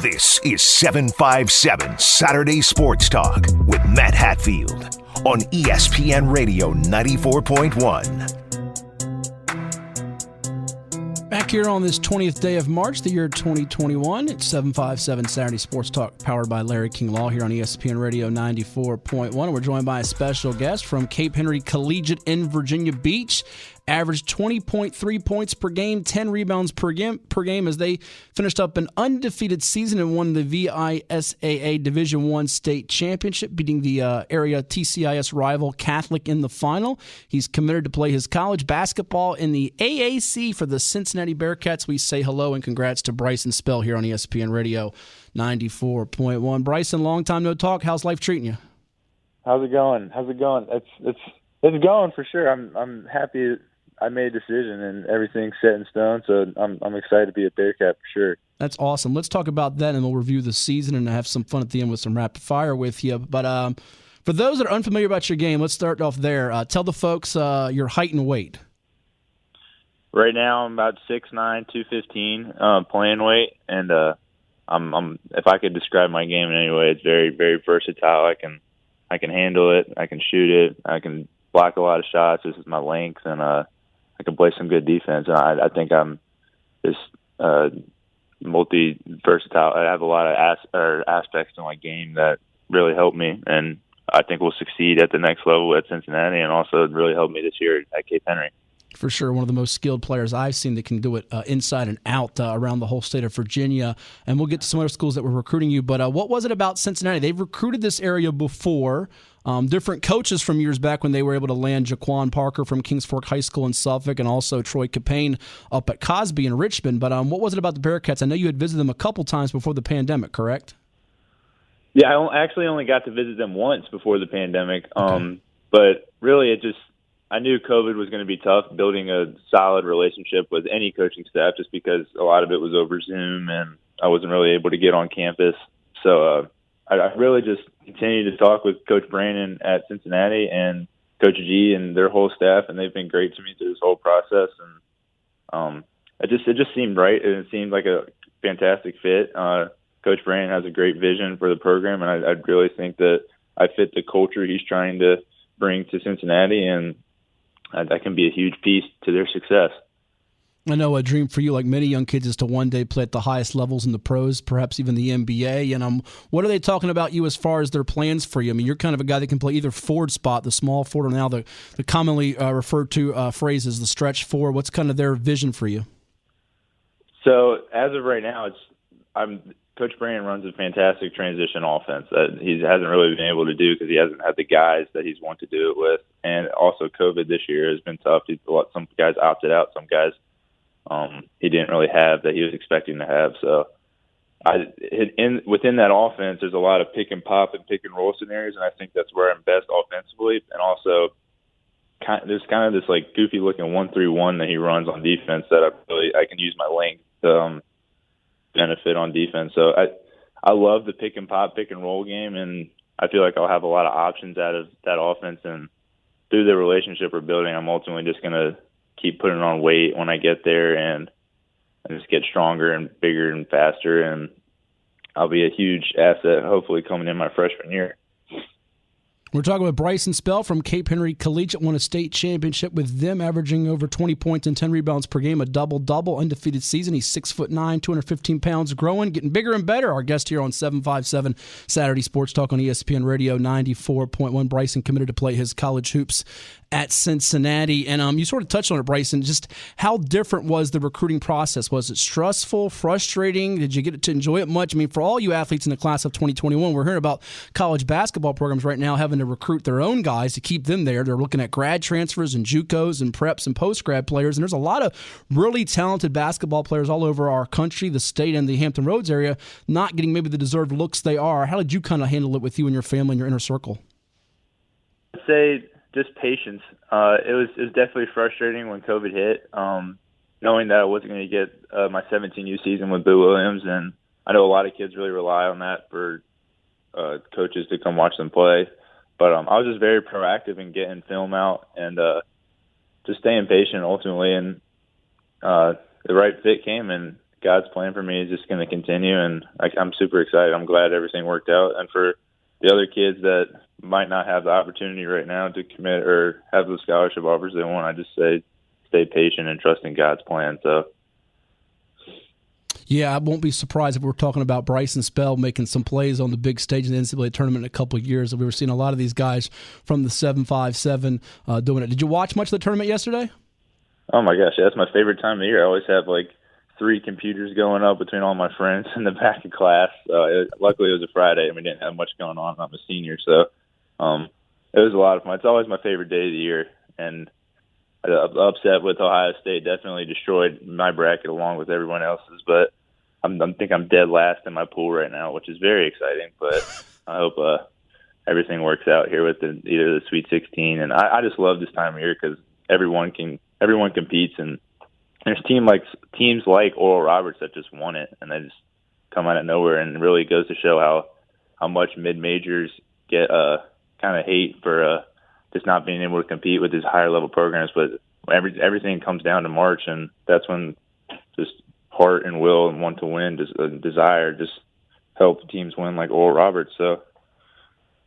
This is 757 Saturday Sports Talk with Matt Hatfield on ESPN Radio 94.1. Back here on this 20th day of March, the year 2021, it's 757 Saturday Sports Talk, powered by Larry King Law here on ESPN Radio 94.1. We're joined by a special guest from Cape Henry Collegiate in Virginia Beach. Averaged 20.3 points per game, 10 rebounds per game as they finished up an undefeated season and won the VISAA Division I state championship, beating the area TCIS rival Catholic in the final. He's committed to play his college basketball in the AAC for the Cincinnati Bearcats. We say hello and congrats to Bryson Spell here on ESPN Radio 94.1. Bryson, long time no talk. How's life treating you? How's it going? It's going for sure. I'm happy I made a decision and everything's set in stone, so I'm excited to be a Bearcat for sure. That's awesome. Let's talk about that, and we'll review the season and have some fun at the end with some rapid fire with you. But for those that are unfamiliar about your game, let's start off there. Tell the folks your height and weight. Right now, I'm about 6'9", 215 playing weight, and I'm if I could describe my game in any way, it's very, very versatile. I can handle it. I can shoot it. I can block a lot of shots. This is my length, and I can play some good defense. And I think I'm just multi-versatile. I have a lot of aspects to my game that really help me, and I think we'll succeed at the next level at Cincinnati, and also really helped me this year at Cape Henry. For sure, one of the most skilled players I've seen that can do it inside and out around the whole state of Virginia. And we'll get to some other schools that were recruiting you. But what was it about Cincinnati? They've recruited this area before. Different coaches from years back when they were able to land Jaquan Parker from Kings Fork High School in Suffolk and also Troy Capane up at Cosby in Richmond. But what was it about the Bearcats? I know you had visited them a couple times before the pandemic, correct? Yeah, I actually only got to visit them once before the pandemic. Okay. But really I knew COVID was going to be tough building a solid relationship with any coaching staff just because a lot of it was over Zoom and I wasn't really able to get on campus. So I really just continued to talk with Coach Brandon at Cincinnati and Coach G and their whole staff, and they've been great to me through this whole process. And it just seemed right, and it seemed like a fantastic fit. Coach Brandon has a great vision for the program, and I really think that I fit the culture he's trying to bring to Cincinnati, and that can be a huge piece to their success. I know a dream for you, like many young kids, is to one day play at the highest levels in the pros, perhaps even the NBA. And what are they talking about you as far as their plans for you? I mean, you're kind of a guy that can play either forward spot, the small forward, or now the commonly referred to phrase is the stretch four. What's kind of their vision for you? So as of right now, Coach Brandon runs a fantastic transition offense that he hasn't really been able to do because he hasn't had the guys that he's wanted to do it with. And also COVID this year has been tough. Some guys opted out, some guys he didn't really have that he was expecting to have. So within that offense, there's a lot of pick and pop and pick and roll scenarios, and I think that's where I'm best offensively. And also there's kind of this like goofy looking 1-3-1 that he runs on defense that I can use my length to benefit on defense. So I love the pick and pop, pick and roll game, and I feel like I'll have a lot of options out of that offense. And through the relationship we're building, I'm ultimately just going to keep putting on weight when I get there and just get stronger and bigger and faster. And I'll be a huge asset, hopefully, coming in my freshman year. We're talking with Bryson Spell from Cape Henry Collegiate, won a state championship with them, averaging over 20 points and 10 rebounds per game, a double-double, undefeated season. He's 6'9", 215 pounds, growing, getting bigger and better. Our guest here on 757 Saturday Sports Talk on ESPN Radio 94.1. Bryson committed to play his college hoops at Cincinnati. And you sort of touched on it, Bryson, just how different was the recruiting process? Was it stressful, frustrating? Did you get to enjoy it much? I mean, for all you athletes in the class of 2021, we're hearing about college basketball programs right now having to recruit their own guys to keep them there. They're looking at grad transfers and JUCOs and preps and post-grad players. And there's a lot of really talented basketball players all over our country, the state and the Hampton Roads area, not getting maybe the deserved looks they are. How did you kind of handle it with you and your family and your inner circle? I'd say just patience. It was definitely frustrating when COVID hit, knowing that I wasn't going to get my 17U season with Boo Williams, and I know a lot of kids really rely on that for coaches to come watch them play. But I was just very proactive in getting film out and just staying patient ultimately, and the right fit came and God's plan for me is just going to continue, and I'm super excited. I'm glad everything worked out. And for the other kids that might not have the opportunity right now to commit or have the scholarship offers they want, I just say stay patient and trust in God's plan. So. Yeah, I won't be surprised if we're talking about Bryson Spell making some plays on the big stage in the NCAA tournament in a couple of years. We were seeing a lot of these guys from the 757 doing it. Did you watch much of the tournament yesterday? Oh, my gosh. That's my favorite time of the year. I always have, 3 computers going up between all my friends in the back of class. Luckily, it was a Friday, and we didn't have much going on. I'm a senior, so it was a lot of fun. It's always my favorite day of the year, and upset with Ohio State. Definitely destroyed my bracket along with everyone else's, but I think I'm dead last in my pool right now, which is very exciting. But I hope everything works out here with either the Sweet 16. And I just love this time of year because everyone competes, and there's teams like Oral Roberts that just won it, and they just come out of nowhere. And it really goes to show how much mid-majors get kind of hate for just not being able to compete with these higher level programs. But everything comes down to March, and that's when just heart and will and want to win, desire, just help teams win like Oral Roberts. So it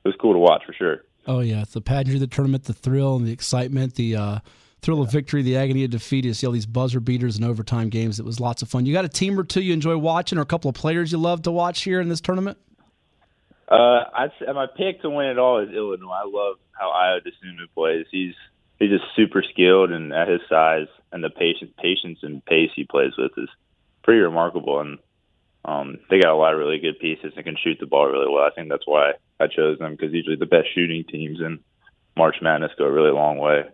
was cool to watch for sure. Oh yeah, it's the pageantry of the tournament, the thrill and the excitement, the thrill of victory, the agony of defeat. You see all these buzzer beaters and overtime games. It was lots of fun. You got a team or two you enjoy watching, or a couple of players you love to watch here in this tournament? I'd say my pick to win it all is Illinois. I love how Ayo Dosunmu plays. He's just super skilled, and at his size and the patience and pace he plays with is pretty remarkable. And they got a lot of really good pieces and can shoot the ball really well. I think that's why I chose them, because usually the best shooting teams in March Madness go a really long way.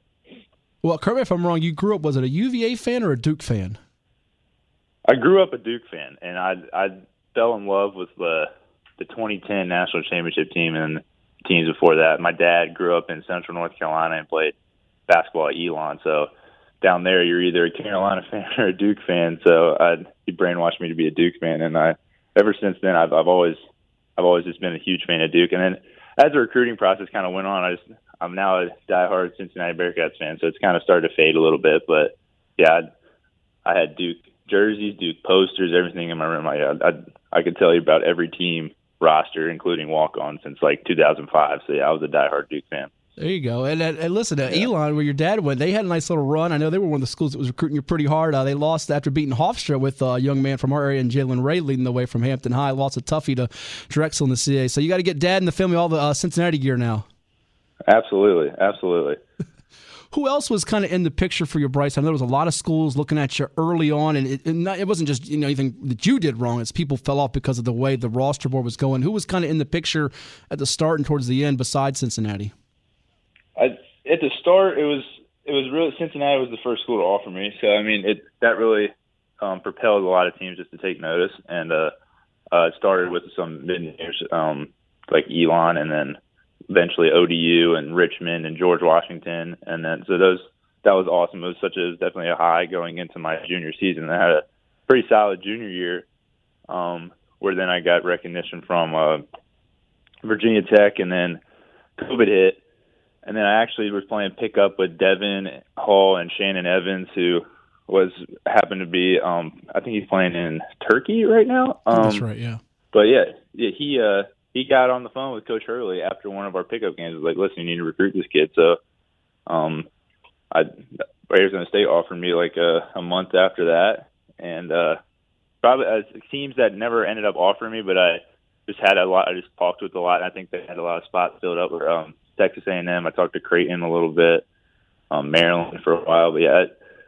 Well, correct me if I'm wrong, you grew up, was it a UVA fan or a Duke fan? I grew up a Duke fan, and I fell in love with the 2010 national championship team and teams before that. My dad grew up in Central North Carolina and played basketball at Elon. So down there, you're either a Carolina fan or a Duke fan. So he brainwashed me to be a Duke fan, and ever since then I've always just been a huge fan of Duke. And then as the recruiting process kind of went on, I'm now a diehard Cincinnati Bearcats fan. So it's kind of started to fade a little bit. But yeah, I had Duke jerseys, Duke posters, everything in my room. I could tell you about every team roster, including walk-on, since 2005. So yeah, I was a diehard Duke fan. There you go. And listen, Elon, where your dad went, they had a nice little run. I know they were one of the schools that was recruiting you pretty hard. They lost after beating Hofstra with a young man from our area, and Jalen Ray leading the way from Hampton High. Lost a toughie to Drexel in the CA. So you got to get dad and the family all the Cincinnati gear now. Absolutely. Who else was kind of in the picture for you, Bryce? I know there was a lot of schools looking at you early on, and it wasn't just anything that you did wrong. It's people fell off because of the way the roster board was going. Who was kind of in the picture at the start and towards the end besides Cincinnati? At the start, it was really Cincinnati was the first school to offer me. So I mean, that really propelled a lot of teams just to take notice, and it started with some mid-majors like Elon, and then eventually ODU and Richmond and George Washington, and then that was awesome. It was definitely a high going into my junior season. I had a pretty solid junior year, where then I got recognition from Virginia Tech, and then COVID hit. And then I actually was playing pickup with Devin Hall and Shannon Evans, who happened to be I think he's playing in Turkey right now. That's right, yeah. But yeah, he got on the phone with Coach Hurley after one of our pickup games. He was like, "Listen, you need to recruit this kid." So, Arizona State offered me a month after that, and probably teams that never ended up offering me, but I just had a lot. I just talked with a lot, and I think they had a lot of spots filled up. Where Texas A&M, I talked to Creighton a little bit, Maryland for a while, but yeah,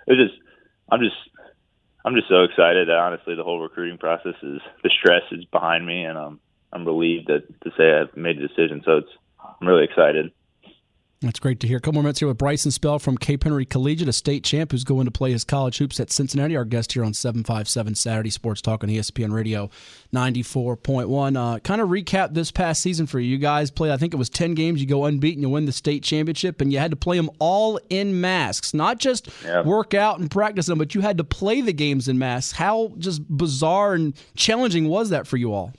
I'm just so excited that honestly the whole recruiting process the stress is behind me, and I'm relieved to say I've made a decision. So I'm really excited. That's great to hear. A couple more minutes here with Bryson Spell from Cape Henry Collegiate, a state champ who's going to play his college hoops at Cincinnati. Our guest here on 757 Saturday Sports Talk on ESPN Radio 94.1. Kind of recap this past season for you. You guys played, I think it was 10 games. You go unbeaten, you win the state championship, and you had to play them all in masks. Not just work out and practice them, but you had to play the games in masks. How just bizarre and challenging was that for you all?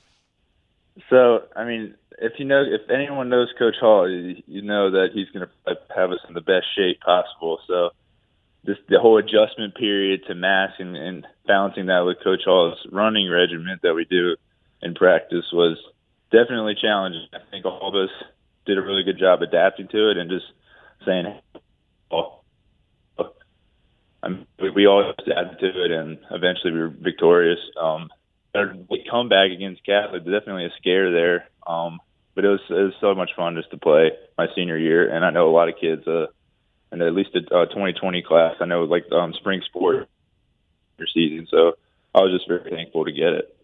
So, I mean, if anyone knows Coach Hall, you know that he's going to have us in the best shape possible. So the whole adjustment period to mask and balancing that with Coach Hall's running regiment that we do in practice was definitely challenging. I think all of us did a really good job adapting to it and just saying, we all adapted to it, and eventually we were victorious. The comeback against Catholic, definitely a scare there, but it was so much fun just to play my senior year, and I know a lot of kids, and at least the 2020 class, I know like spring sport season, so I was just very thankful to get it.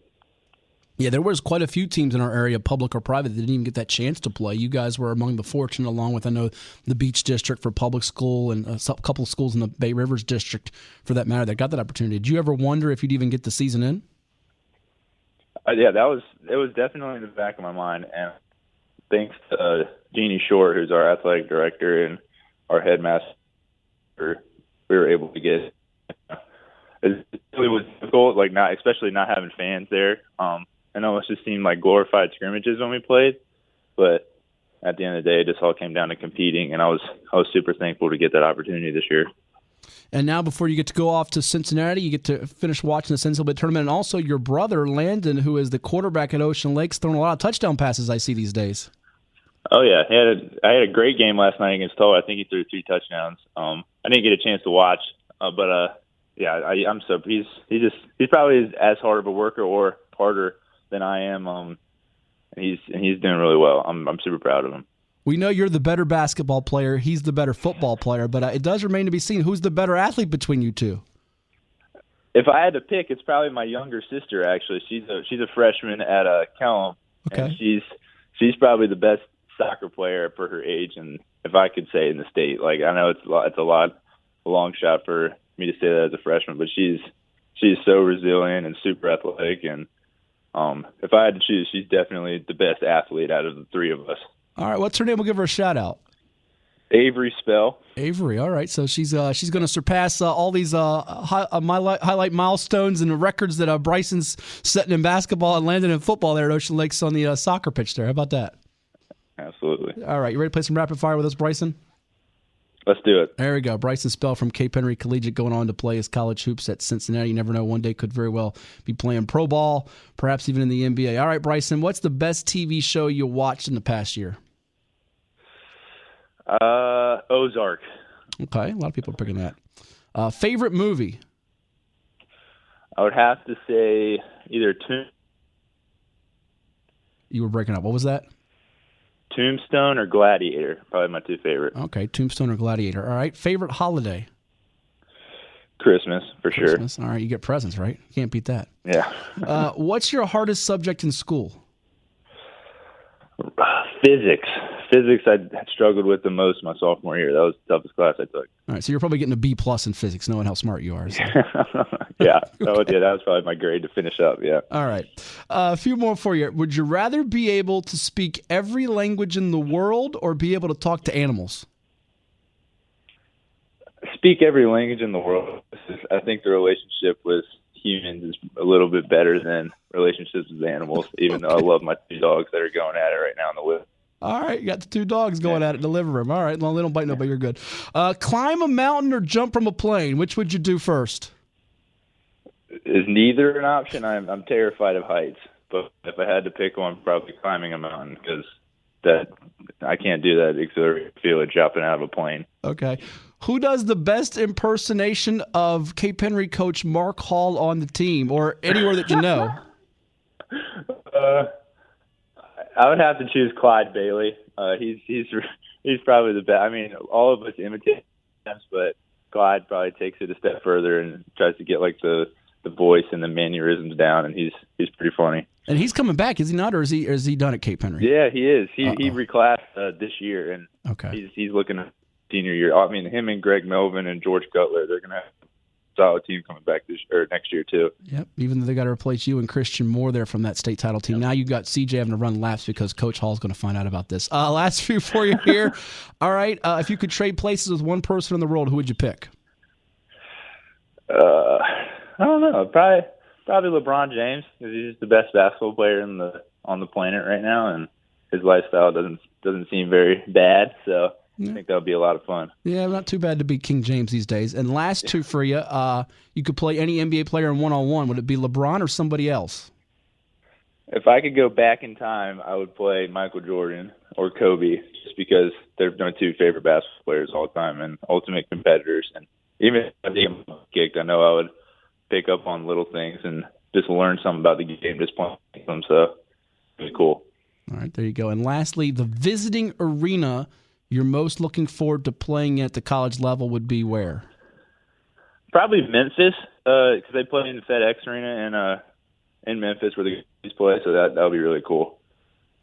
Yeah, there was quite a few teams in our area, public or private, that didn't even get that chance to play. You guys were among the fortunate, along with, I know, the Beach District for public school and a couple of schools in the Bay Rivers District, for that matter, that got that opportunity. Did you ever wonder if you'd even get the season in? Yeah, it was definitely in the back of my mind, and thanks to Jeannie Short, who's our athletic director and our headmaster, we were able to get it. It really was difficult, like especially not having fans there. I know it just seemed like glorified scrimmages when we played, but at the end of the day, it just all came down to competing, and I was super thankful to get that opportunity this year. And now, before you get to go off to Cincinnati, you get to finish watching the NCAA tournament, and also your brother Landon, who is the quarterback at Ocean Lakes, throwing a lot of touchdown passes I see these days. Oh yeah, I had a great game last night against Toll. I think he threw 3 touchdowns. I didn't get a chance to watch, but yeah, I'm so he's probably as hard of a worker or harder than I am. And he's doing really well. I'm super proud of him. We know you're the better basketball player. He's the better football player, but it does remain to be seen who's the better athlete between you two. If I had to pick, it's probably my younger sister. Actually, she's a freshman at Kellum, okay. And she's probably the best soccer player for her age, and if I could say in the state. Like, I know it's a long shot for me to say that as a freshman, but she's so resilient and super athletic, and if I had to choose, she's definitely the best athlete out of the 3 of us. All right, what's her name? We'll give her a shout out. Avery Spell. Avery, all right. So she's going to surpass all these highlight milestones and the records that Bryson's setting in basketball and landing in football there at Ocean Lakes on the soccer pitch there. How about that? Absolutely. All right, you ready to play some rapid fire with us, Bryson? Let's do it. There we go. Bryson Spell from Cape Henry Collegiate going on to play his college hoops at Cincinnati. You never know. One day could very well be playing pro ball, perhaps even in the NBA. All right, Bryson, what's the best TV show you watched in the past year? Ozark. Okay, a lot of people are picking that. Favorite movie? I would have to say either You were breaking up. What was that? Tombstone or Gladiator. Probably my 2 favorite. Okay, Tombstone or Gladiator. All right, favorite holiday? Christmas, for Christmas. sure. All right, you get presents, right? You can't beat that. Yeah. What's your hardest subject in school? Physics. Physics I struggled with the most my sophomore year. That was the toughest class I took. All right, so you're probably getting a B+ in physics, knowing how smart you are. So. Yeah. Okay. That was probably my grade to finish up, yeah. All right. A few more for you. Would you rather be able to speak every language in the world or be able to talk to animals? Speak every language in the world. I think the relationship with humans is a little bit better than relationships with animals, even though I love my 2 dogs that are going at it right now in the woods. All right, you got the 2 dogs going at it in the living room. All right, well, they don't bite nobody. You're good. Climb a mountain or jump from a plane. Which would you do first? Is neither an option? I'm terrified of heights, but if I had to pick one, probably climbing a mountain, because I can't do that exhilarating feeling jumping out of a plane. Okay. Who does the best impersonation of Cape Henry coach Mark Hall on the team, or anywhere that you know? I would have to choose Clyde Bailey. He's probably the best. I mean, all of us imitate him, but Clyde probably takes it a step further and tries to get like the voice and the mannerisms down, and he's pretty funny. And he's coming back, is he not, or is he done at Cape Henry? Yeah, he is. He reclassed this year, and okay. He's looking at senior year. I mean, him and Greg Melvin and George Cutler, they're gonna have a solid team coming back next year too. Yep. Even though they got to replace you and Christian Moore there from that state title team. Yep. Now you got CJ having to run laps because Coach Hall's going to find out about this. Last few for you here. All right. If you could trade places with one person in the world, who would you pick? I don't know. Probably LeBron James, because he's the best basketball player on the planet right now, and his lifestyle doesn't seem very bad. So I think that would be a lot of fun. Yeah, not too bad to beat King James these days. And last two for you, you could play any NBA player in one-on-one. Would it be LeBron or somebody else? If I could go back in time, I would play Michael Jordan or Kobe, just because they're my two favorite basketball players all the time and ultimate competitors. And even if I didn't get kicked, I know I would pick up on little things and just learn something about the game just playing them. So it's cool. All right, there you go. And lastly, the visiting arena you're most looking forward to playing at the college level would be where? Probably Memphis, because they play in the FedEx Arena in Memphis where the guys play, so that would be really cool.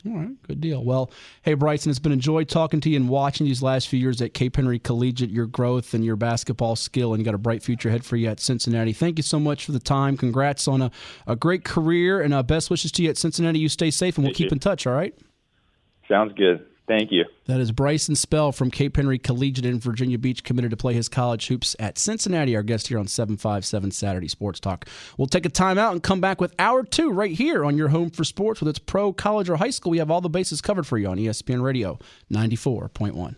All right, good deal. Well, hey, Bryson, it's been a joy talking to you and watching these last few years at Cape Henry Collegiate, your growth and your basketball skill, and you got a bright future ahead for you at Cincinnati. Thank you so much for the time. Congrats on a great career, and best wishes to you at Cincinnati. You stay safe, and we'll keep in touch, all right? Sounds good. Thank you. That is Bryson Spell from Cape Henry Collegiate in Virginia Beach, committed to play his college hoops at Cincinnati, our guest here on 757 Saturday Sports Talk. We'll take a timeout and come back with Hour 2 right here on your home for sports. Whether it's pro, college, or high school, we have all the bases covered for you on ESPN Radio 94.1.